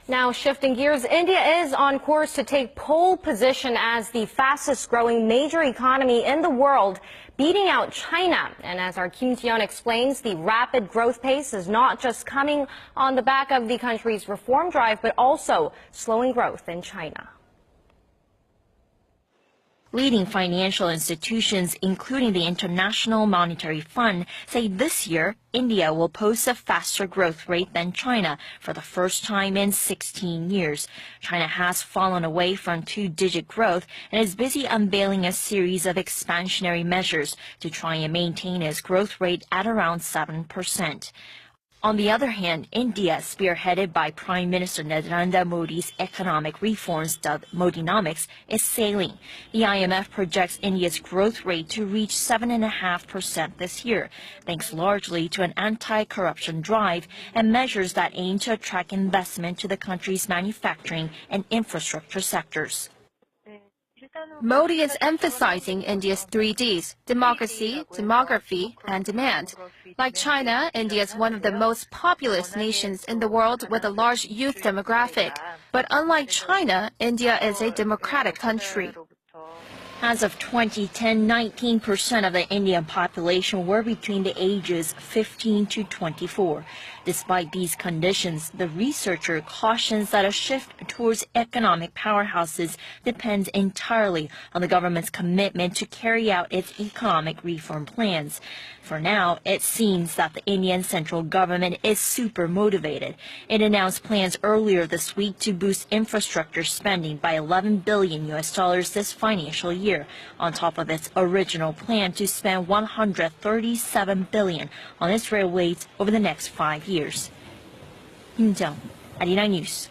Now shifting gears, India is on course to take pole position as the fastest growing major economy in the world, beating out China. And as our Kim Ji-yeon explains, the rapid growth pace is not just coming on the back of the country's reform drive, but also slowing growth in China. Leading financial institutions, including the International Monetary Fund, say this year India will post a faster growth rate than China for the first time in 16 years. China has fallen away from two-digit growth and is busy unveiling a series of expansionary measures to try and maintain its growth rate at around 7%. On the other hand, India, spearheaded by Prime Minister Narendra Modi's economic reforms dubbed Modinomics, is sailing. The IMF projects India's growth rate to reach 7.5% this year, thanks largely to an anti-corruption drive and measures that aim to attract investment to the country's manufacturing and infrastructure sectors. Modi is emphasizing India's 3Ds, democracy, demography, and demand. Like China, India is one of the most populous nations in the world with a large youth demographic. But unlike China, India is a democratic country. As of 2010, 19% of the Indian population were between the ages 15 to 24. Despite these conditions, the researcher cautions that a shift towards economic powerhouses depends entirely on the government's commitment to carry out its economic reform plans. For now, it seems that the Indian central government is super motivated. It announced plans earlier this week to boost infrastructure spending by $11 billion this financial year, on top of its original plan to spend $137 billion on its railways over the next 5 years. Kim Ji-yeon, Arirang News.